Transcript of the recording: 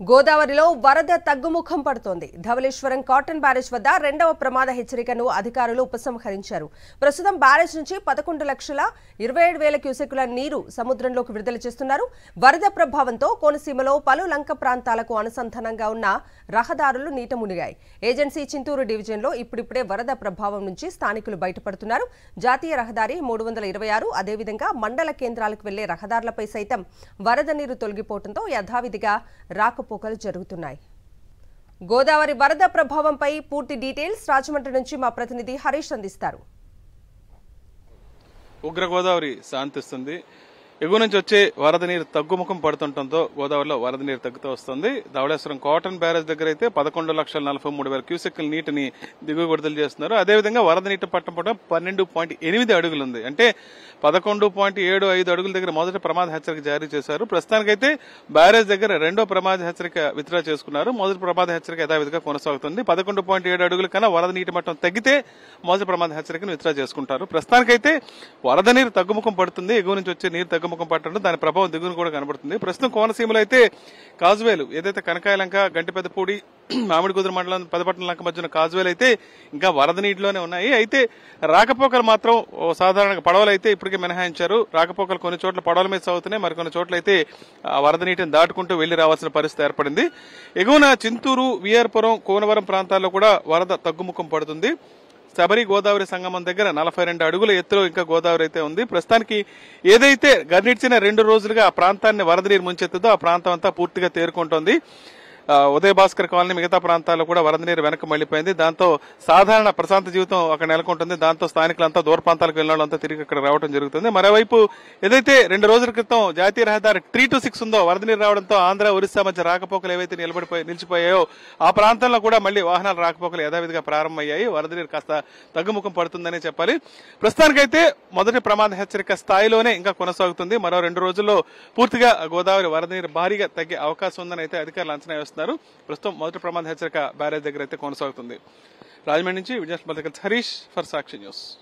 గోదావరిలో వరద తగ్గుముఖం పడుతోంది. ధవళేశ్వరం కాటన్ బ్యారేజ్ వద్ద రెండవ ప్రమాద హెచ్చరికను అధికారులు ఉపసంహరించారు. ప్రస్తుతం బ్యారేజ్ నుంచి 11,27,000 క్యూసెక్కుల నీరు సముద్రంలోకి విడుదల చేస్తున్నారు. వరద ప్రభావంతో కోనసీమలో పలు లంక ప్రాంతాలకు అనుసంధానంగా ఉన్న రహదారులు నీట మునిగాయి. ఏజెన్సీ చింతూరు డివిజన్లో ఇప్పుడిప్పుడే వరద ప్రభావం నుంచి స్థానికులు బయటపడుతున్నారు. జాతీయ రహదారి 326 అదేవిధంగా మండల కేంద్రాలకు వెళ్లే రహదారులపై సైతం వరద నీరు తొలగిపోవడంతో యథావిధిగా రాకపోకలు జరుగుతున్నాయి. గోదావరి వరద ప్రభావంపై పూర్తి డీటెయిల్స్ రాజమండ్రి నుంచి మా ప్రతినిధి హరీష్ అందిస్తారు. ఉగ్ర గోదావరి శాంతిస్తుంది. ఎగువ నుంచి వచ్చే వరద నీరు తగ్గుముఖం పడుతుండటంతో గోదావరిలో వరద నీరు తగ్గుతూ వస్తుంది. ధవళేశ్వరం కాటన్ బ్యారేజ్ దగ్గర అయితే 11,43,000 క్యూసెక్కుల నీటిని దిగువ విడుదల చేస్తున్నారు. అదేవిధంగా వరద నీటి పట్టం 12.8 అడుగులు ఉంది. అంటే 11.75 అడుగుల దగ్గర మొదటి ప్రమాద హెచ్చరిక జారీ చేశారు. ప్రస్తుతానికైతే బ్యారేజ్ దగ్గర రెండో ప్రమాద హెచ్చరిక విత్డ్రా చేసుకున్నారు. మొదటి ప్రమాద హెచ్చరిక యథావిధిగా కొనసాగుతుంది. 11.7 అడుగుల కన్నా వరద నీటి మట్టం తగ్గితే మొదటి ప్రమాద హెచ్చరికను విత్డ్రా చేసుకుంటారు. ప్రస్తుతానికైతే వరద నీరు తగ్గుముఖం పడుతుంది. ఎగువ నుంచి వచ్చే నీరు తగ్గుముఖం పట్టడం దాని ప్రభావం దిగువను కూడా కనబడుతుంది. ప్రస్తుతం కోనసీమలో అయితే కాజువేలు ఏదైతే కనకాయలంక, గంటిపెద్దపూడి, మామిడికుదురు మండలం, పెదపట్నం లంక మధ్యన కాజువేలు అయితే ఇంకా వరద నీటిలోనే ఉన్నాయి. అయితే రాకపోకలు మాత్రం సాధారణంగా పడవలు అయితే ఇప్పటికే మినహాయించారు. రాకపోకలు కొన్ని చోట్ల పడవల మీద సాగుతున్నాయి, మరికొన్ని చోట్ల అయితే వరద నీటిని దాటుకుంటూ వెళ్లి రావాల్సిన పరిస్థితి ఏర్పడింది. ఎగువన చింతూరు, విఆర్పురం, కోనవరం ప్రాంతాల్లో కూడా వరద తగ్గుముఖం పడుతుంది. శబరి గోదావరి సంగమం దగ్గర 42 అడుగుల ఎత్తులో ఇంకా గోదావరి అయితే ఉంది. ప్రస్తుతానికి ఏదైతే గర్నిచ్చిన 2 రోజులుగా ఆ ప్రాంతాన్ని వరద నీరు ముంచెత్తుదో ఆ ప్రాంతం అంతా పూర్తిగా తేరుకుంటోంది. ఉదయ భాస్కర్ కాలనీ మిగతా ప్రాంతాల్లో కూడా వరద నీరు వెనక్కి మళ్లిపోయింది. దాంతో సాధారణ ప్రశాంత జీవితం అక్కడ నెలకొంటుంది. దాంతో స్థానికులంతా దూర ప్రాంతాలకు వెళ్లిన వాళ్ళంతా తిరిగి అక్కడ రావడం జరుగుతుంది. మరోవైపు ఏదైతే 2 రోజుల క్రితం జాతీయ రహదారి 326 ఉందో వరద నీరు రావడంతో ఆంధ్ర, ఒరిస్సా మధ్య రాకపోకలు ఏవైతే నిలిచిపోయాయో ఆ ప్రాంతంలో కూడా మళ్లీ వాహనాల రాకపోకలు యథావిధిగా ప్రారంభమయ్యాయి. వరద నీరు కాస్త తగ్గుముఖం పడుతుందనే చెప్పాలి. ప్రస్తుతానికైతే మొదటి ప్రమాద హెచ్చరిక స్థాయిలోనే ఇంకా కొనసాగుతుంది. మరో 2 రోజుల్లో పూర్తిగా గోదావరి వరద నీరు భారీగా తగ్గే అవకాశం ఉందని అయితే అధికారులు అంచనా వేస్తున్నారు. ప్రస్తుతం మొదటి ప్రమాద హెచ్చరిక బ్యారేజ్ దగ్గర అయితే కొనసాగుతుంది. రాజమండ్రి నుంచి Vijay Harish for Sakshi news.